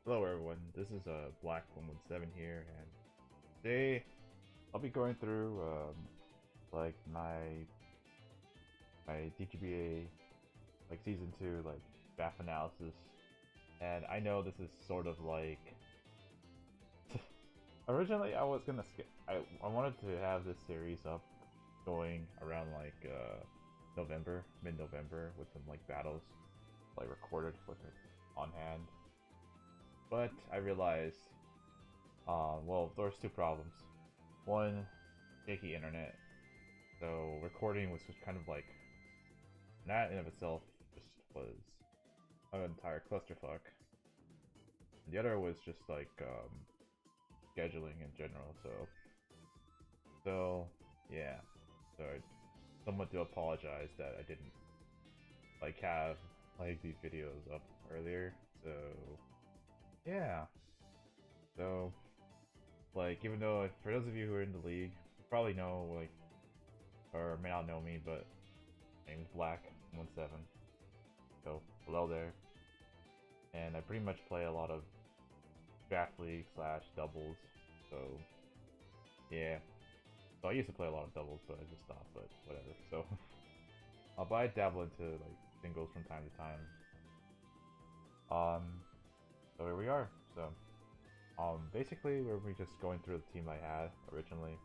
Hello everyone, this is Black 117 here, and today I'll be going through like my DGBA like season 2 like draft analysis, and I know this is sort of like originally I was gonna skip. I wanted to have this series up going around like November, mid-November, with some like battles like recorded with it on hand, but I realized well, there's two problems. One, shaky internet. So recording was just kind of like that in of itself just was an entire clusterfuck. And the other was just like scheduling in general. So yeah. So I somewhat do apologize that I didn't like have like these videos up earlier. So yeah. So like, even though for those of you who are in the league, you probably know, like, or may not know me, but my name's Black17. So hello there. And I pretty much play a lot of draft league slash doubles. So yeah. So I used to play a lot of doubles, but I just stopped. But whatever. So but I dabble into like singles from time to time. Um. So here we are. So basically we're just going through the team I had originally.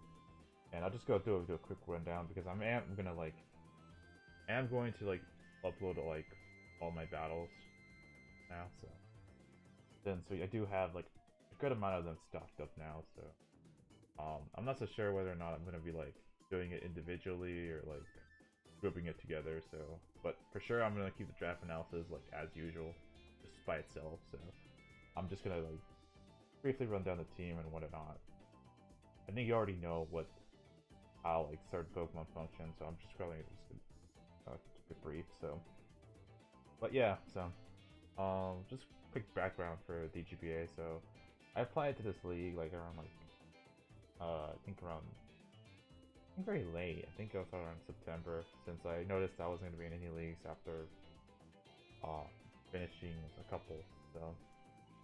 And I'll just go do a quick rundown because I'm gonna like going to like upload like all my battles now. So I do have like a good amount of them stocked up now. So I'm not so sure whether or not I'm gonna be like doing it individually or like grouping it together. So but for sure I'm gonna keep the draft analysis like as usual, just by itself. So I'm just gonna like briefly run down the team and whatnot. I think you already know how like certain Pokemon function, so I'm just probably just keep it brief. So, but yeah, so just quick background for DGBA. So I applied to this league like around like I think very late. I think it was around September, since I noticed I wasn't gonna be in any leagues after uh finishing a couple. So,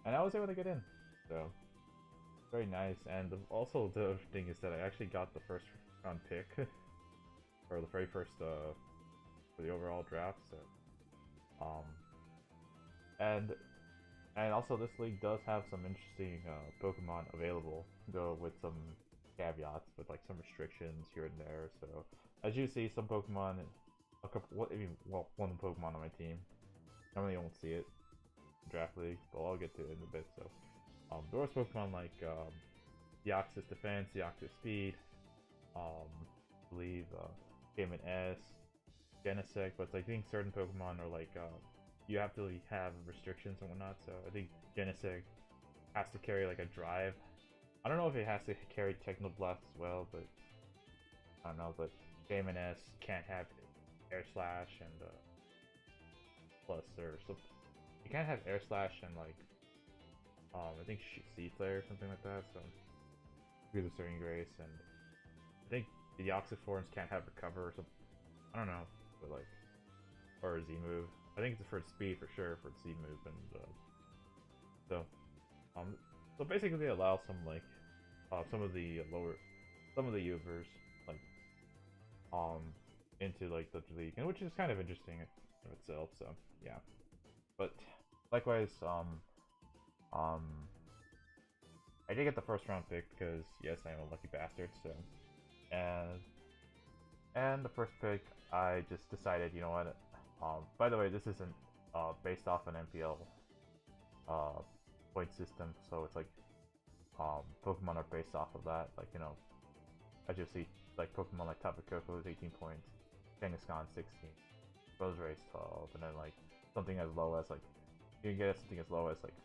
and I was able to get in. So very nice. And also the other thing is that I actually got the first round pick or the very first for the overall draft. So um and also this league does have some interesting Pokemon available, though with some caveats, with like some restrictions here and there. So as you see, some Pokemon, a couple, what I mean, well, one Pokemon on my team, normally you won't see it in draft league, but I'll get to it in a bit. So there was Pokemon like Deoxys Defense, Deoxys Speed, I believe Game S, Genesect, but I think certain Pokemon are like you have to have restrictions and whatnot. So I think Genesect has to carry like a drive. I don't know if it has to carry Techno Blast as well, but I don't know. But Game S can't have Air Slash and plus or so you can't have Air Slash and like I think Sea Flare or something like that. So through the Sturdy Grace, and I think the Oxyforms can't have Recover or something. I don't know, but like, or a Z move. I think it's for speed for sure, for Z move, and so so basically they allow some like some of the Ubers like into like the league, and which is kind of interesting in itself. So yeah, but likewise I did get the first round pick because yes, I am a lucky bastard. So and the first pick, I just decided, you know what? By the way, this isn't based off an MPL point system, so it's like Pokemon are based off of that. Like, you know, as you see, like Pokemon like Tapu Koko is 18 points, Kangaskhan 16, Roserai's 12, and then like something as low as like you can get something as low as like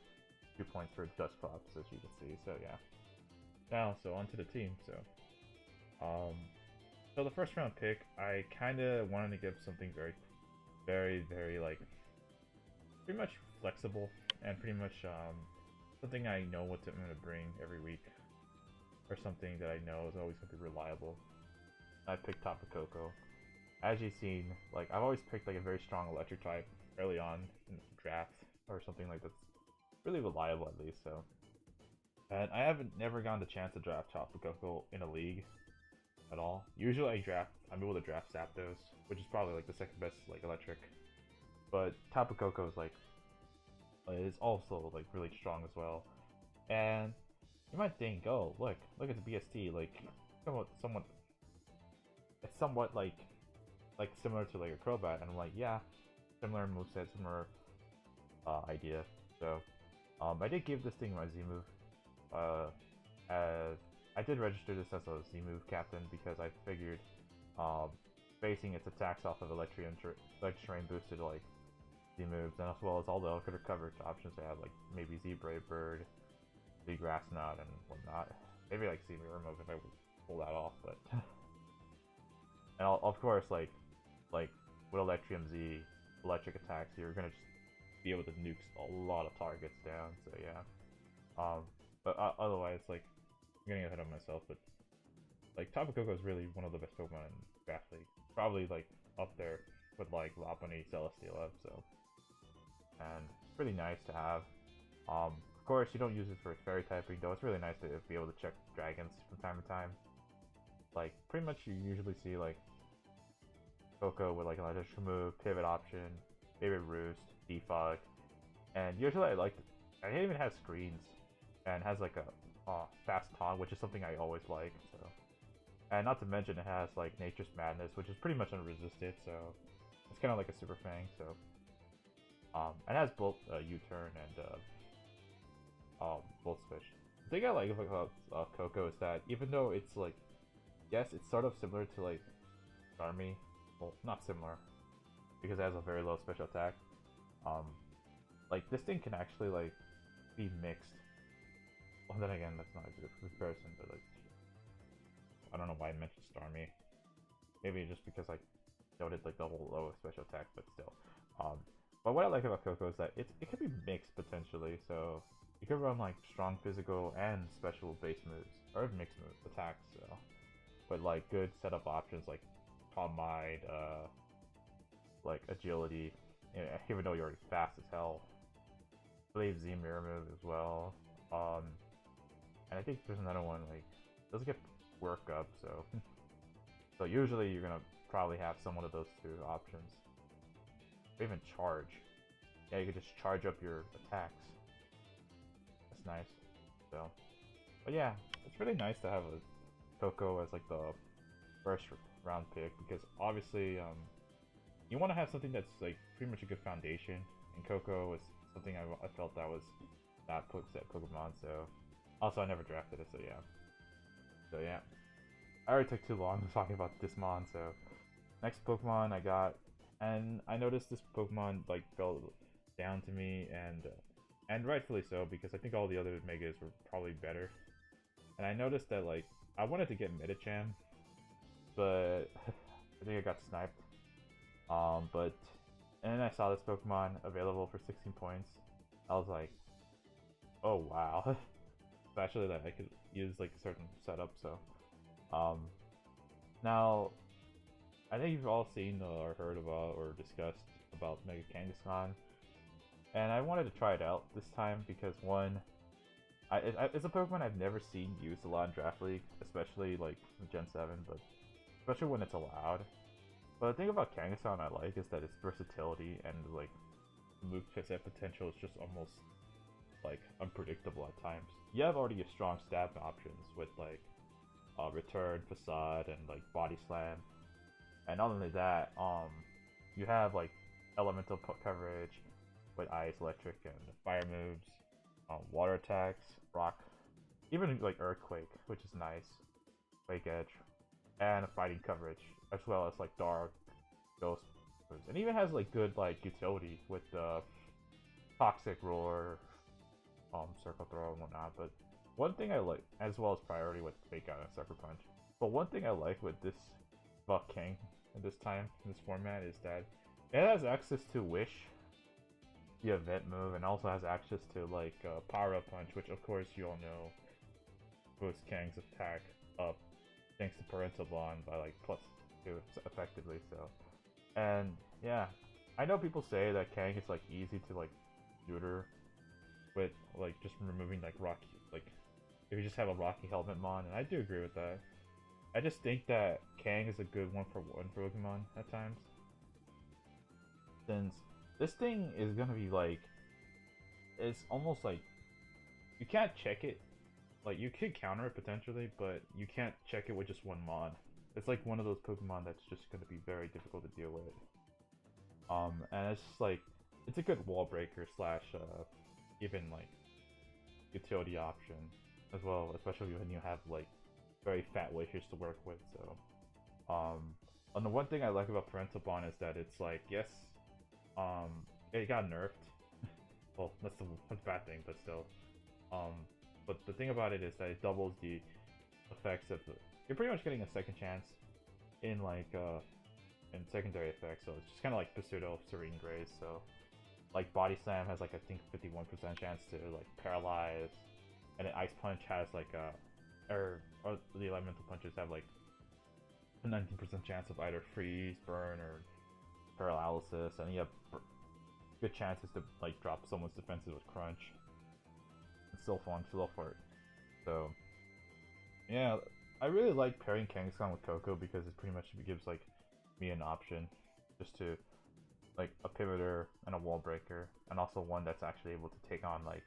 2 points for Dusclops, as you can see. So yeah. Now, so onto the team. So the first round pick, I kind of wanted to give something very like pretty much flexible and pretty much something I know what I'm gonna bring every week, or something that I know is always gonna be reliable. I picked Tapu Koko. As you've seen, like I've always picked like a very strong electric type early on in the draft, or something like that's really reliable at least. So, and I haven't never gotten the chance to draft Tapu Koko in a league at all. Usually I'm able to draft Zapdos, which is probably like the second best like electric. But Tapu Koko is also like really strong as well. And you might think, oh look at the BST, like somewhat it's somewhat like similar to like a Crobat, and I'm like, yeah, similar moveset, similar idea. So I did give this thing my Z move. As I did register this as a Z move captain because I figured basing its attacks off of Electric Terrain boosted like Z moves, and as well as all the other coverage options they have, like maybe Z Brave Bird, Z Grass Knot, and whatnot. Maybe like Z Mirror Move if I pull that off, but and of course like with Electrium Z electric attacks, you're gonna just be able to nuke a lot of targets down. So yeah, but otherwise like I'm getting ahead of myself, but like Tapu Koko is really one of the best Pokemon in Draft League, probably like up there with like Lopunny, Celesteela. So and it's really nice to have. Of course, you don't use it for its fairy typing, though it's really nice to be able to check dragons from time to time. Like, pretty much you usually see, like, Koko with, like, an electric move, pivot option, favorite roost, defog, and usually it even has screens, and has, like, a fast taunt, which is something I always like, so. And not to mention it has, like, Nature's Madness, which is pretty much unresisted, so it's kind of like a Super Fang, so. It has both U-turn and Volt Switch. The thing I like about Koko is that even though it's like, yes, it's sort of similar to like Starmie, well, not similar, because it has a very low special attack. Like this thing can actually like be mixed. Well, then again, that's not a good comparison, but like, I don't know why I mentioned Starmie. Maybe just because I noted like double low special attack, but still. But what I like about Koko is that it can be mixed potentially, so you can run like strong physical and special base moves, or mixed moves, attacks, so. But like good setup options like Calm Mind, like agility, even though you're already fast as hell. I believe Z Mirror move as well. And I think there's another one like doesn't get work up, so so usually you're gonna probably have some one of those two options. Or even charge. Yeah, you could just charge up your attacks. That's nice. So, but yeah, it's really nice to have a Koko as like the first round pick because obviously you want to have something that's like pretty much a good foundation, and Koko was something I felt that was that Pokemon. So also I never drafted it, so yeah. I already took too long talking about this mon, so next Pokemon I got, and I noticed this Pokemon like fell down to me, and rightfully so, because I think all the other Megas were probably better. And I noticed that like I wanted to get Medicham, but I think I got sniped. But and then I saw this Pokemon available for 16 points. I was like, oh wow, especially that I could use like a certain setup. So, now I think you've all seen or heard about or discussed about Mega Kangaskhan, and I wanted to try it out this time because one, it's a Pokemon I've never seen used a lot in Draft League, especially like Gen 7, but especially when it's allowed. But the thing about Kangaskhan I like is that its versatility and like move set potential is just almost like unpredictable at times. You have already a strong stab options with like Return, Facade, and like Body Slam, and not only that, you have like elemental coverage with Ice, Electric, and Fire moves, water attacks, Rock, even like Earthquake, which is nice, Quake Edge, and fighting coverage, as well as like Dark, Ghost moves, and even has like good like utility with the Toxic Roar, Circle Throw and whatnot. But one thing I like, as well as priority with Fake Out and Sucker Punch. But one thing I like with this Buck King at this time in this format is that it has access to Wish, the event move, and also has access to like Power Up Punch, which of course you all know boosts Kang's attack up thanks to Parental Bond by like +2 effectively. So, and yeah, I know people say that Kang is like easy to like neuter, with like just removing like rocky, like if you just have a rocky helmet mon, and I do agree with that. I just think that Kang is a good one for Pokemon at times, since this thing is gonna be like, it's almost like you can't check it. Like you could counter it potentially, but you can't check it with just one mod. It's like one of those Pokemon that's just gonna be very difficult to deal with. And it's just like it's a good wall breaker slash even like utility option as well, especially when you have like very fat wishes to work with. So, and the one thing I like about Parental Bond is that it's like yes, um, it got nerfed. Well, that's a bad thing, but still. Um, but the thing about it is that it doubles the effects of the. You're pretty much getting a second chance in like in secondary effects, so it's just kind of like Pseudo Serene Grace. So like Body Slam has like I think 51% chance to like paralyze, and then Ice Punch has like or the Elemental Punches have like a 19% chance of either freeze, burn, or paralysis, and you have good chances to like drop someone's defenses with Crunch and still fall slow for it. So yeah, I really like pairing Kangaskhan with Coco because it pretty much gives like me an option just to like a pivoter and a wall breaker, and also one that's actually able to take on like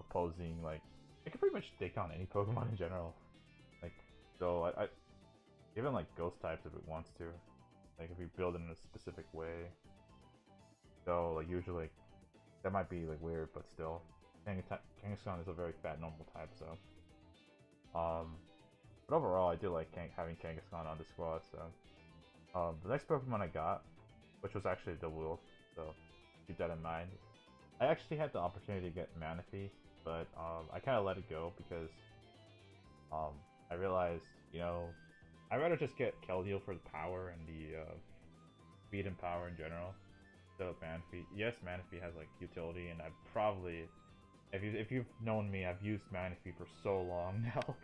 opposing, like it can pretty much take on any Pokemon in general. Like so I even like ghost types if it wants to. Like if you build it in a specific way. So like usually that might be like weird, but still. Kangaskhan is a very fat normal type, so but overall I do like having Kangaskhan on the squad, so the next Pokemon I got, which was actually the Wolf, so keep that in mind. I actually had the opportunity to get Manaphy, but I kind of let it go because I realized, you know, I'd rather just get Keldeo for the power and the speed and power in general. So Manaphy, yes, Manaphy has like utility, and I've probably, if you've known me, I've used Manaphy for so long now.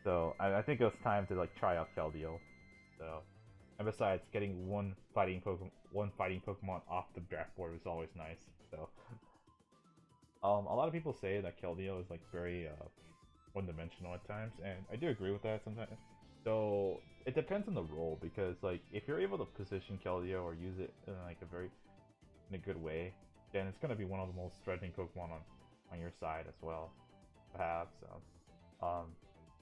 So I think it was time to like try out Keldeo. So. And besides, getting one fighting Pokemon off the draft board was always nice. So, a lot of people say that Keldeo is like very one-dimensional at times, and I do agree with that sometimes. So it depends on the role, because like if you're able to position Keldeo or use it in like in a good way, then it's gonna be one of the most threatening Pokemon on your side as well to have. So,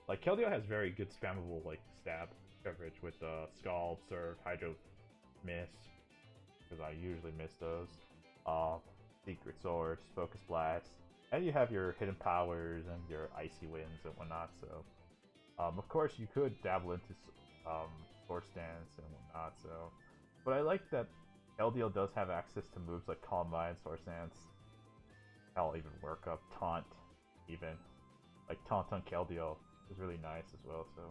like Keldeo has very good spammable like stab coverage with Scald, Surf, Hydro, Miss, because I usually miss those. Secret Source, Focus Blast, and you have your hidden powers and your icy winds and whatnot. So, of course, you could dabble into Swords Dance and whatnot. So, but I like that Keldeo does have access to moves like Calm Mind, Swords Dance. I'll even work up Taunt, even like Taunt on Keldeo is really nice as well. So.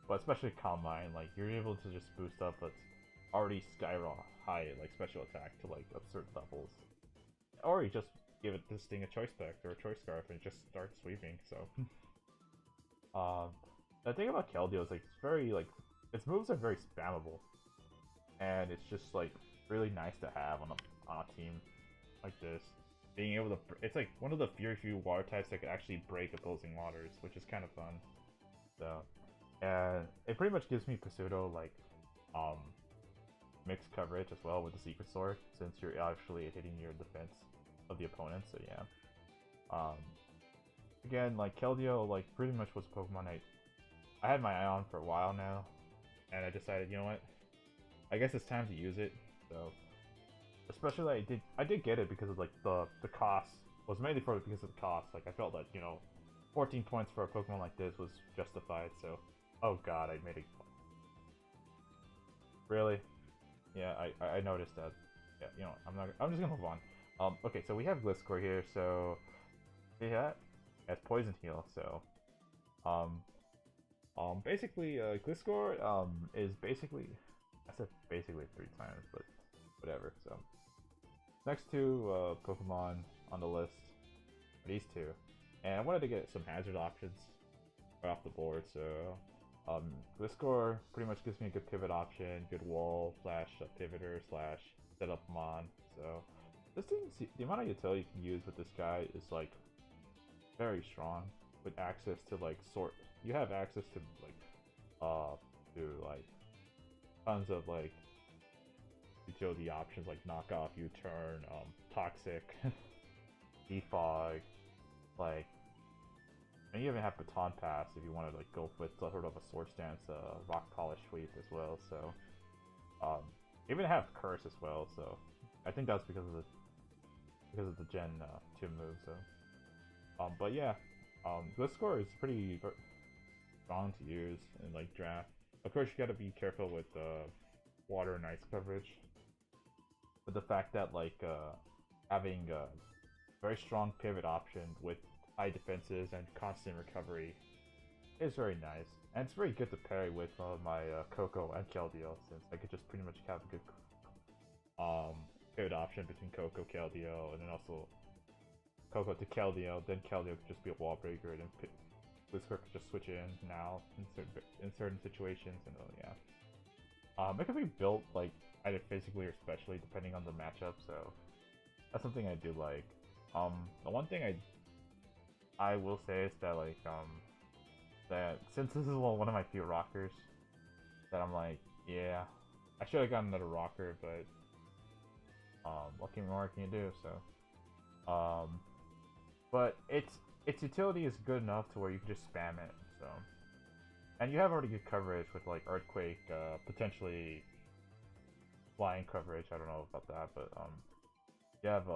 But especially Calm Mind, like you're able to just boost up that's already skyrocket high, like special attack to like absurd levels, or you just give it this thing a choice spec or a choice scarf and just start sweeping. So, the thing about Keldeo is like it's very like its moves are very spammable, and it's just like really nice to have on a team like this. Being able to, it's like one of the few water types that can actually break opposing waters, which is kind of fun. So. And it pretty much gives me Pseudo like mixed coverage as well with the Secret Sword, since you're actually hitting your defense of the opponent. So yeah. Again, like Keldeo, like pretty much was a Pokemon I had my eye on for a while now, and I decided, you know what, I guess it's time to use it. So especially I did get it because of like the cost was mainly for because of the cost. Like I felt that, you know, 14 points for a Pokemon like this was justified. So. Oh god, I made it. Really? Yeah, I noticed that. Yeah, you know, I'm just gonna move on. Okay, so we have Gliscor here, so yeah, has Poison Heal, so basically Gliscor is basically, I said basically 3 times, but whatever. So next two Pokemon on the list are these two, and I wanted to get some hazard options right off the board, so Gliscor pretty much gives me a good pivot option, good wall slash pivoter slash setup mon. So this thing, the amount of utility you can use with this guy is like very strong. With access to like sort, you have access to like tons of like utility options like knockoff, U-turn, toxic, defog, like, and you even have baton pass if you want to like go with sort of a sword stance, rock polish sweep as well. So even have curse as well. So I think that's because of the Gen 2 move. So but yeah, Gliscor is pretty strong to use in like draft. Of course, you gotta be careful with water and ice coverage. But the fact that like having a very strong pivot option with high defenses and constant recovery is very nice. And it's very good to pair with my Coco and Keldeo, since I could just pretty much have a good pivot option between Coco, Keldeo, and then also Coco to Keldeo. Then Keldeo could just be a wall breaker, and then Blizzcord could just switch in now in certain situations, and yeah. It could be built like either physically or specially depending on the matchup, so that's something I do like. The one thing I will say is that like that since this is one of my few rockers, that I'm like, yeah, I should have gotten another rocker, but what more can you do? So but its utility is good enough to where you can just spam it. So, and you have already good coverage with like Earthquake, potentially flying coverage. I don't know about that, but you have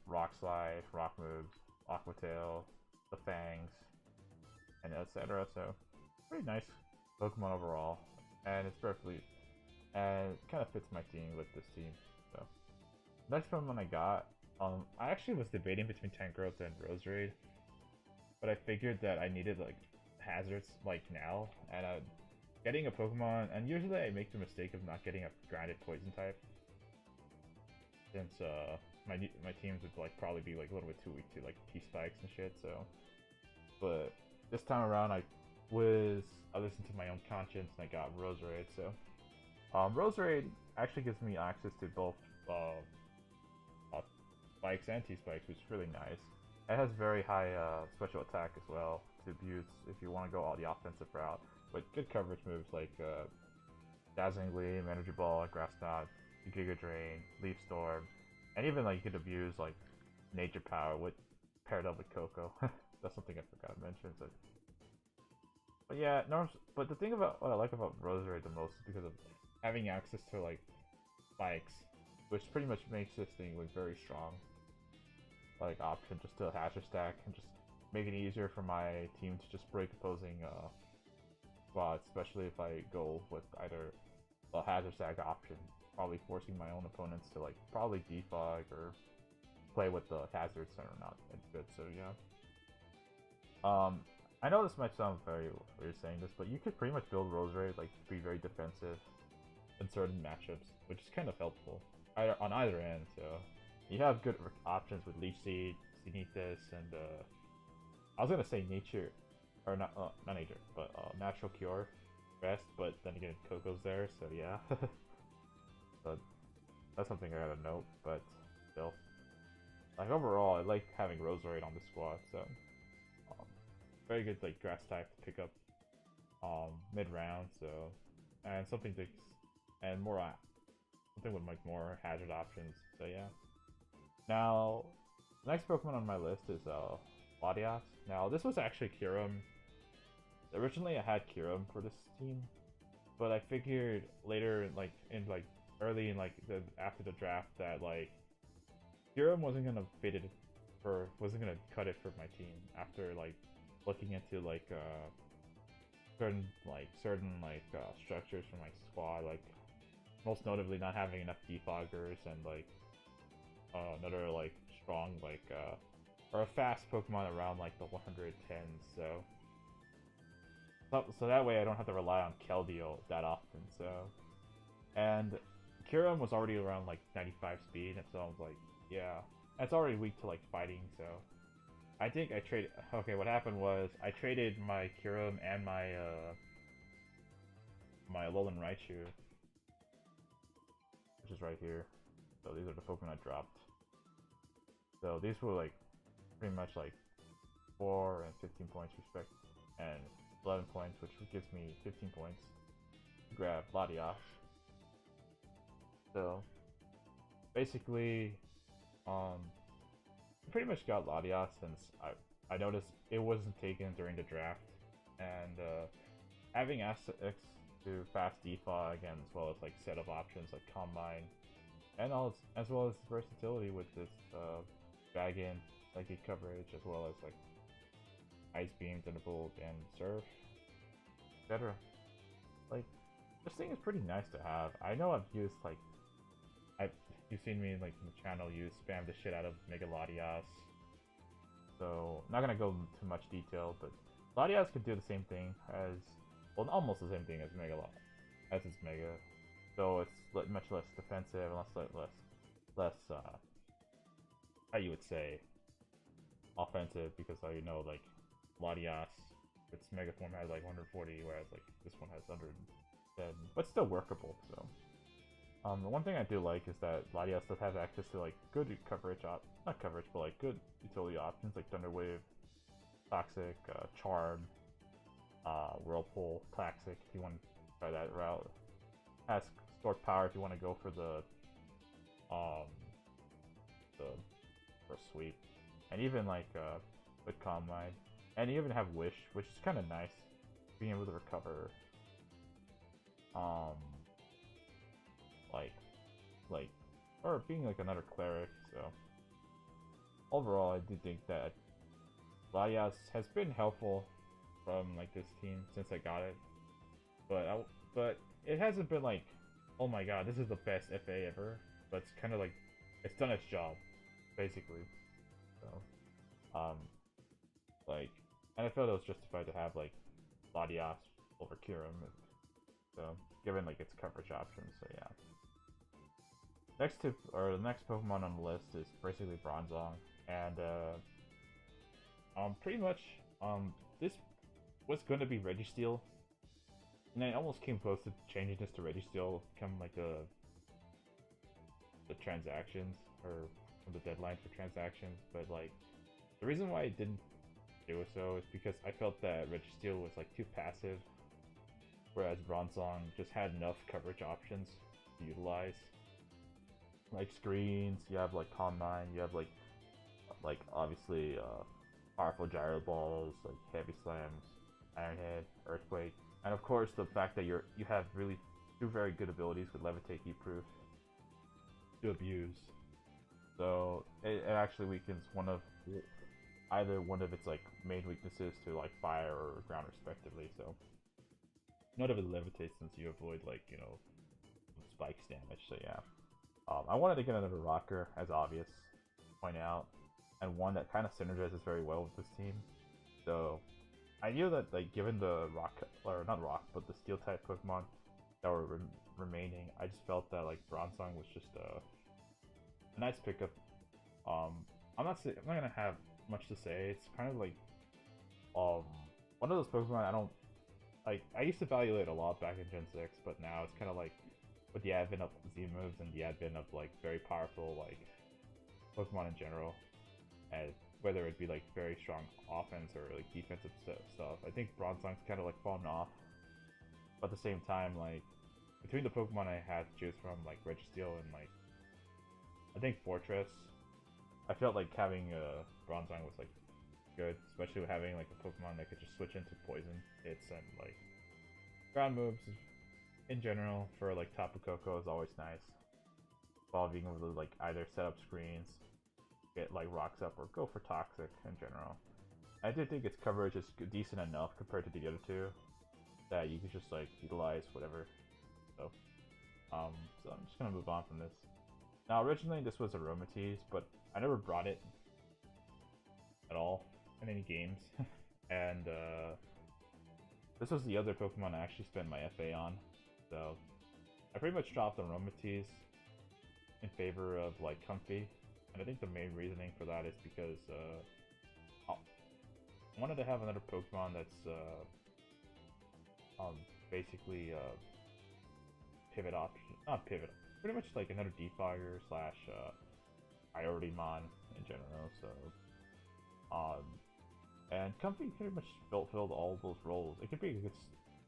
Rock Slide, Rock Moves, Aqua Tail, the Fangs, and etc. So, pretty nice Pokemon overall, and it's perfectly, and it kind of fits my team with this team. So, next Pokemon I got, I actually was debating between Tangrowth and Roserade, but I figured that I needed like hazards like now, and getting a Pokemon, and usually I make the mistake of not getting a grounded poison type, since my teams would like probably be like a little bit too weak to like T-Spikes and shit. So, but this time around I listened to my own conscience and I got Roserade. So, Roserade actually gives me access to both spikes and T-Spikes, which is really nice. It has very high special attack as well to abuse if you want to go all the offensive route. But good coverage moves like Dazzling Gleam, Energy Ball, Grass Knot, Giga Drain, Leaf Storm, and even like you could abuse like Nature Power with paired up with Coco. That's something I forgot to mention. So. But yeah, but the thing about what I like about Roserade the most is because of having access to like spikes, which pretty much makes this thing like very strong. Like option just to hazard stack and just make it easier for my team to just break opposing squads, especially if I go with either a hazard stack option, probably forcing my own opponents to like probably defog or play with the hazards that are not as good. So yeah. I know this might sound very weird saying this, but you could pretty much build Roserade like to be very defensive in certain matchups, which is kind of helpful on either end. So you have good options with Leech Seed, Sinitas, and I was gonna say Nature, or not Nature, but Natural Cure, Rest. But then again, Coco's there, so yeah. But that's something I gotta note. But still, like overall, I like having Roserade on the squad. So very good like grass type to pick up mid round. So and something to and more something with like more hazard options. So yeah. Now, the next Pokemon on my list is Latias. Now, this was actually Kyurem. Originally, I had Kyurem for this team, but I figured later, early in after the draft, that like Kyurem wasn't gonna cut it for my team after like looking into like certain structures for my squad, like most notably not having enough defoggers and like another like strong or a fast Pokemon around like the 110s. So that way I don't have to rely on Keldeo that often. So and Kyurem was already around like 95 speed, and so I was like, yeah, it's already weak to like fighting. So I think I traded. Okay, what happened was I traded my Kyurem and my my Alolan Raichu, which is right here. So these are the Pokemon I dropped. So these were like pretty much like 4 and 15 points respect, and 11 points, which gives me 15 points to grab Latias. So basically, um, I pretty much got Latias since I noticed it wasn't taken during the draft, and having Asterix to fast default again, as well as like set of options like Combine, and all as well as versatility with this dragon, psychic coverage, as well as like Ice Beam, Thunderbolt, and Surf, etc. Like, this thing is pretty nice to have. I know I've used like you've seen me like in the channel use spam the shit out of Mega Latias. So not gonna go into much detail, but Latias could do the same thing as, well, almost the same thing as as its Mega. So it's much less defensive, and less how you would say offensive, because you know like Latias, its Mega form has like 140, whereas like this one has 110, but still workable. So the one thing I do like is that Latias does have access to like good coverage not coverage, but like good utility options like Thunderwave, Toxic, Charm, Whirlpool, Toxic if you want to try that route. Has stored power if you want to go for the for sweep, and even like with Combine, and you even have Wish, which is kind of nice, being able to recover like or being like another cleric. So overall, I do think that Latias has been helpful from like this team since I got it, but it hasn't been like, oh my god, this is the best FA ever. But it's kind of like it's done its job, basically. So, like, and I felt it was justified to have like Latias over Kirim. So, given like its coverage options, so yeah. The next Pokemon on the list is basically Bronzong, and pretty much this was going to be Registeel, and I almost came close to changing this to Registeel, become like the transactions, or the deadline for transactions, but like the reason why I didn't do so is because I felt that Registeel was like too passive, whereas Bronzong just had enough coverage options to utilize. Like screens, you have like Combine, you have like obviously powerful gyro balls, like heavy slams, Iron Head, Earthquake, and of course the fact that you have really two very good abilities with Levitate, Heat Proof to abuse. So it actually weakens either one of its like main weaknesses to like fire or ground respectively. So none of it levitates since you avoid like, you know, spikes damage. So yeah. I wanted to get another rocker, as obvious, to point out, and one that kind of synergizes very well with this team. So I knew that, like, given the rock, or not rock, but the steel type Pokemon that were remaining, I just felt that like Bronzong was just a nice pickup. I'm not gonna have much to say. It's kind of like one of those Pokemon I don't like. I used to value it a lot back in Gen 6, but now it's kind of like, with the advent of Z moves and the advent of like very powerful like Pokemon in general, and whether it be like very strong offense or like defensive stuff, I think Bronzong's kind of like fallen off. But at the same time, like between the Pokemon I had to choose from, like Registeel and like I think Fortress, I felt like having Bronzong was like good, especially with having like a Pokemon that could just switch into poison hits, and like ground moves in general for like Tapu Koko is always nice. While being able to like either set up screens, get like rocks up, or go for Toxic in general. I do think its coverage is decent enough compared to the other two that you can just like utilize whatever. So I'm just gonna move on from this. Now originally this was Aromatisse, but I never brought it at all in any games. And this was the other Pokemon I actually spent my FA on. So I pretty much dropped Aromatisse in favor of like Comfey, and I think the main reasoning for that is because I wanted to have another Pokemon that's basically pivot option, not pivot, pretty much like another defogger slash priority mon in general. So, um, and Comfy pretty much filled all those roles. It could be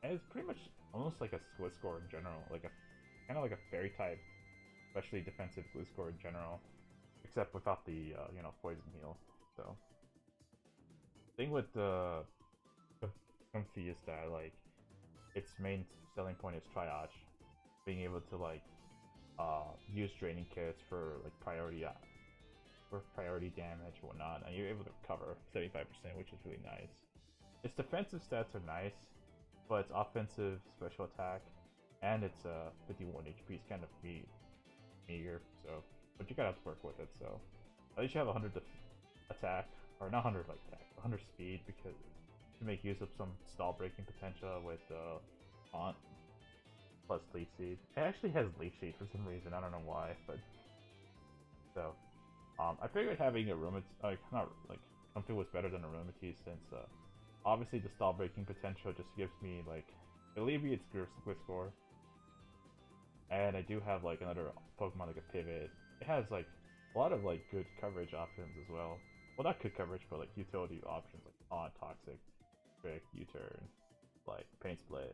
it's pretty much almost like a Squid Score in general, like a kind of like a fairy type, especially defensive Glue Score in general, except without the poison heal. So, thing with Comfy is that like its main selling point is triage, being able to like use draining kits for like priority damage and whatnot, and you're able to cover 75%, which is really nice. Its defensive stats are nice, but its offensive special attack and its 51 HP is kind of meager. So, but you gotta have to work with it. So, at least you have 100 attack, or not 100 like attack, 100 speed, because to make use of some stall breaking potential with Font plus Leaf Seed. It actually has Leaf Seed for some reason. I don't know why, but so I figured having a not like Comfy was better than Aromatisse since obviously the stall breaking potential just gives me like alleviates Squid Score, and I do have like another Pokemon like a Pivot. It has like a lot of like good coverage options as well. Well, not good coverage, but like utility options like Taunt, Toxic, Trick, U-Turn, like Pain Split,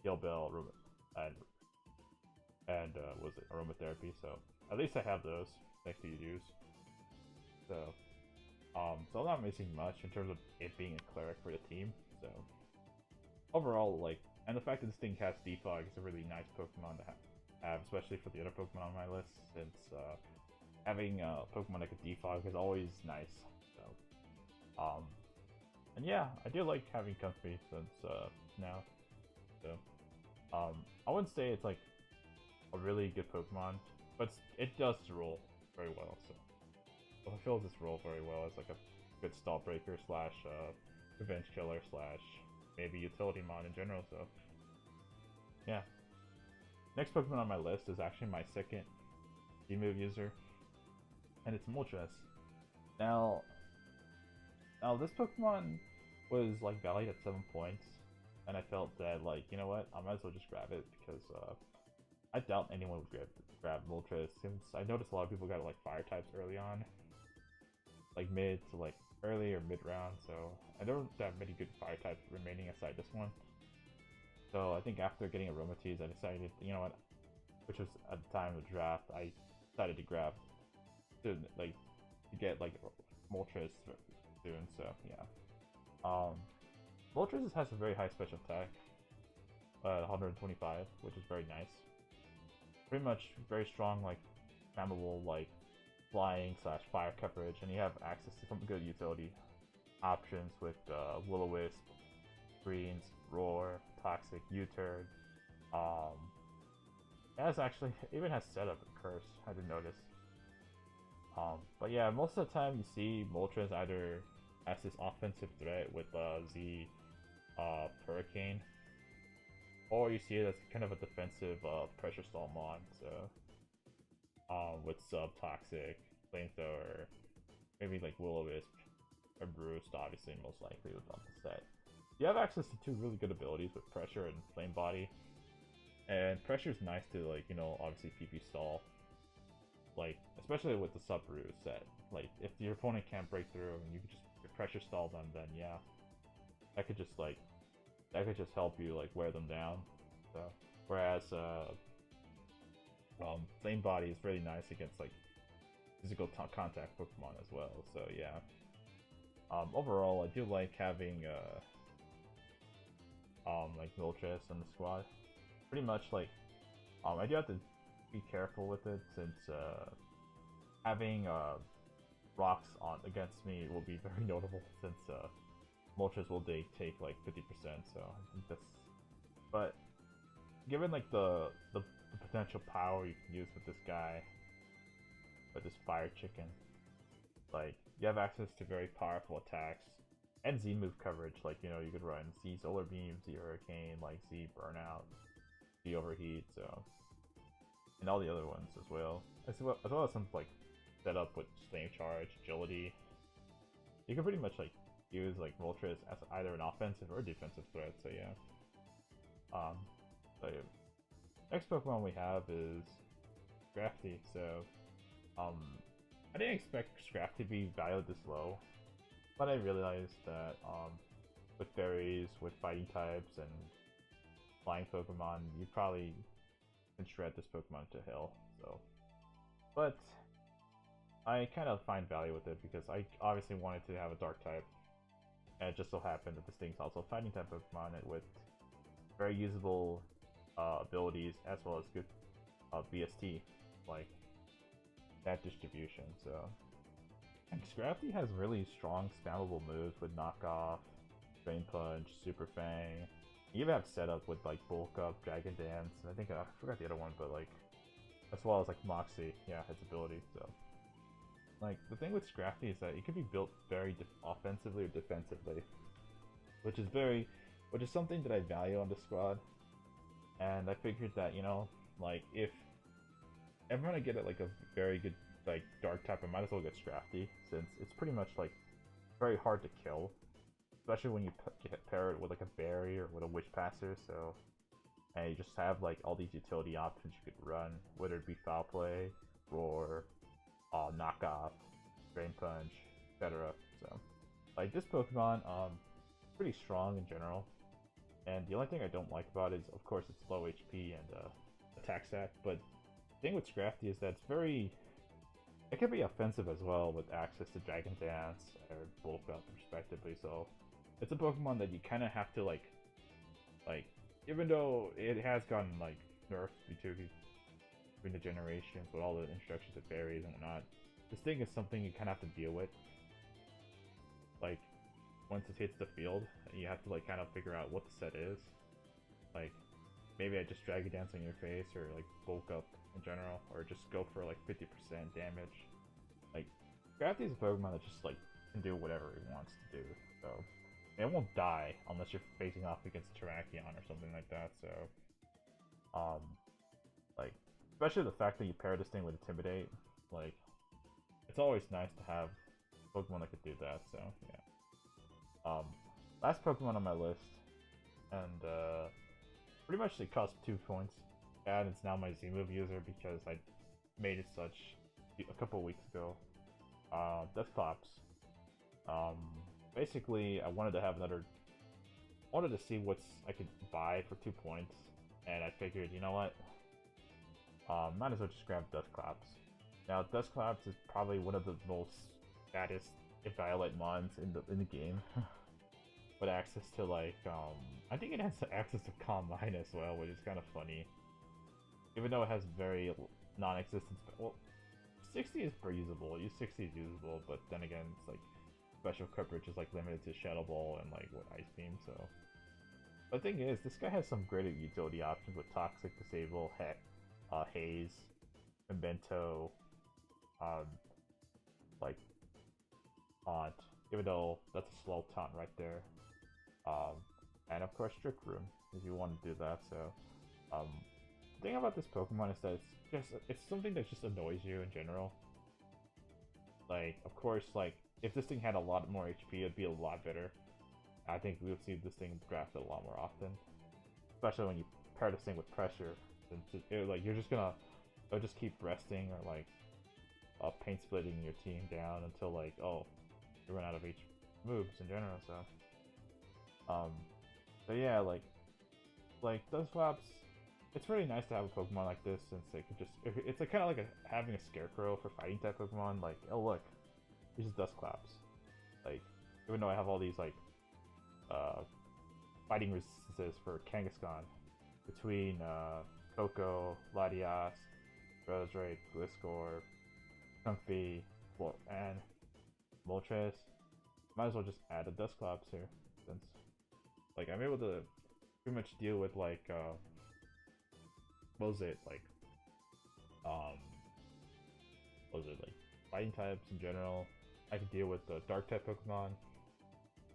Heal Bell, and was it Aromatherapy? So at least I have those next to use. So so I'm not missing much in terms of it being a cleric for the team. So overall, like, and the fact that this thing has Defog is a really nice Pokemon to have, especially for the other Pokemon on my list, since having a Pokemon like a Defog is always nice. So and yeah, I do like having Comfy since now. So I wouldn't say it's like a really good Pokemon, but it does the role very well. So it fulfills this role very well as like a good stall breaker slash revenge killer slash maybe utility mon in general. So yeah, next Pokemon on my list is actually my second Z-move user, and it's Moltres. Now this Pokemon was like valued at 7 points, and I felt that like, you know what, I might as well just grab it because I doubt anyone would grab Moltres, since I noticed a lot of people got like fire types early on, like mid to like early or mid round. So I don't have many good fire types remaining aside this one. So I think after getting Aromatisse, I decided, you know what, which was at the time of the draft, I decided to grab to get like Moltres soon. So yeah, Moltres has a very high special attack, 125, which is very nice. Pretty much very strong, like flammable, like flying slash fire coverage, and you have access to some good utility options with Will-O-Wisp, Greens, Roar, Toxic, U-Turn. It has actually even has setup and Curse. I didn't notice. But yeah, most of the time you see Moltres either as this offensive threat with Z Hurricane, or you see it as kind of a defensive pressure stall mon. So with Sub Toxic, Flamethrower, maybe like Will-O-Wisp or Bruce, obviously most likely with on the set. You have access to two really good abilities with Pressure and Flame Body. And Pressure is nice to, like, you know, obviously PP stall. Like, especially with the Sub-Brew set. Like, if your opponent can't break through and you can just Pressure stall them, then yeah. That could just, like, help you, like, wear them down. So, whereas, Flame Body is really nice against, like, physical contact Pokemon as well. So, yeah. Overall, I do like having, like, Moltres on the squad. Pretty much, like, I do have to be careful with it, since, having, rocks on against me will be very notable, since, Moltres will take, like, 50%, so I think that's... But, given, like, the potential power you can use with this guy, with this Fire Chicken, like, you have access to very powerful attacks, and Z move coverage. Like, you know, you could run Z Solar Beam, Z Hurricane, like Z Burnout, Z Overheat, so, and all the other ones as well. As well as some, like, setup with Flame Charge, Agility. You can pretty much, like, use, like, Moltres as either an offensive or defensive threat, so yeah. So yeah. Next Pokemon we have is Scrafty. So, I didn't expect Scrap to be valued this low, but I realized that with berries, with fighting types, and flying Pokemon, you probably can shred this Pokemon to hell. So, but I kind of find value with it because I obviously wanted to have a Dark type, and it just so happened that this thing's also a fighting type Pokemon with very usable abilities as well as good BST, like that distribution. So, and Scrafty has really strong spammable moves with Knockoff, Drain Punch, Super Fang. You even have setup with like Bulk Up, Dragon Dance, and I think I forgot the other one, but like as well as like Moxie, yeah, its ability. So, like the thing with Scrafty is that it can be built very offensively or defensively, which is something that I value on the squad. And I figured that like if I'm gonna get it like a very good like Dark type, I might as well get Scrafty since it's pretty much like very hard to kill, especially when you pair it with like a berry or with a Witch Passer. So, and you just have like all these utility options you could run, whether it be Foul Play, Roar, Knockoff, Drain Punch, etc. So, like this Pokemon, pretty strong in general. And the only thing I don't like about it is, of course, it's low HP and attack stat. But the thing with Scrafty is that it's very, it can be offensive as well with access to Dragon Dance or Bulk Up respectively. So it's a Pokemon that you kind of have to like, even though it has gotten like nerfed between the generations with all the instructions of berries and whatnot, this thing is something you kind of have to deal with. Like, once it hits the field, you have to like kind of figure out what the set is. Like, maybe I just Dragon Dance on your face, or like Bulk Up in general, or just go for like 50% damage. Like, Scrafty is a Pokemon that just like can do whatever it wants to do. So, it won't die unless you're facing off against Terrakion or something like that. So, like, especially the fact that you pair this thing with Intimidate, like, it's always nice to have Pokemon that could do that. So yeah. Last Pokemon on my list, and pretty much it cost 2 points, and it's now my Z-move user because I made it such a couple weeks ago. Desktops. Basically, I wanted to have wanted to see what's I could buy for 2 points, and I figured, you know what? Might as well just grab Dustclaps. Now, Dustclaps is probably one of the most baddest Violet mons in the game. But access to like I think it has access to Calm Mind as well, which is kind of funny. Even though it has very non-existent, well, 60 is pretty usable. 60 is usable, but then again, it's like special coverage is like limited to Shadow Ball and like what Ice Beam. So the thing is, this guy has some great utility options with Toxic, Disable, Haze, Memento, like Taunt, even though that's a slow taunt right there. And of course Trick Room, if you want to do that. So, the thing about this Pokemon is that it's something that just annoys you in general. Like, of course, like, if this thing had a lot more HP, it'd be a lot better. I think we would see this thing drafted a lot more often. Especially when you pair this thing with Pressure. Like, it'll just keep resting or, like, paint splitting your team down until, like, oh, you run out of moves in general, so. But yeah, like Dustclaps, it's really nice to have a Pokemon like this since they could just, it's like kind of like having a Scarecrow for fighting type Pokemon. Like, oh look, this is Dustclaps. Like, even though I have all these like fighting resistances for Kangaskhan between Koko, Latias, Roserade, Gliscor, Comfey, and Moltres. Might as well just add a Dustclaps here, since like I'm able to pretty much deal with like what was it like fighting types in general. I can deal with the Dark type Pokemon,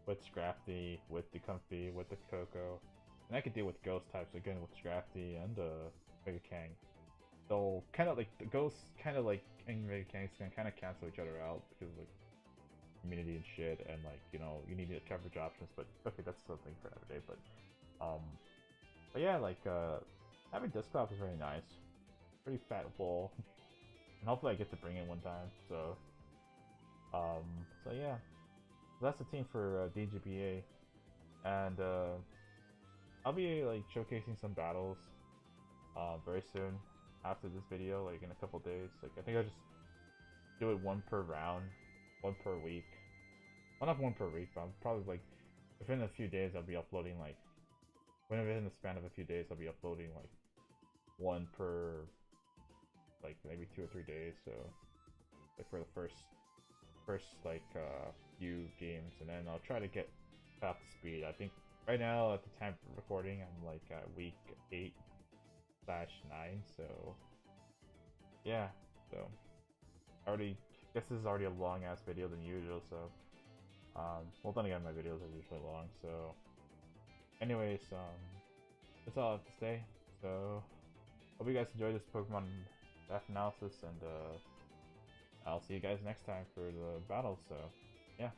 with Scrafty, with the Comfey, with the Koko, and I can deal with Ghost types again with Scrafty and Mega Kang. So kind of like the Ghosts, kind of like and Mega Kangs can kind of cancel each other out because like immunity and shit, and like you need coverage options. But okay, that's something for another day. But yeah, like having Dustclaps is very nice. Pretty fat ball. and hopefully I get to bring it one time. So yeah, that's the team for DGBA, and I'll be like showcasing some battles very soon after this video, like in a couple days. Like I think I'll just do it one per round, one per week. Well, not one per week, but I'm probably like within a few days I'll be uploading like within the span of a few days I'll be uploading like one per like maybe 2 or 3 days. So like for the first like few games, and then I'll try to get up to speed. I think right now at the time of recording I'm like at week 8/9, so yeah. So already guess this is already a long ass video than usual, so well then again my videos are usually long, so anyways, that's all I have to say. So hope you guys enjoyed this Pokemon draft analysis, and I'll see you guys next time for the battles, so yeah.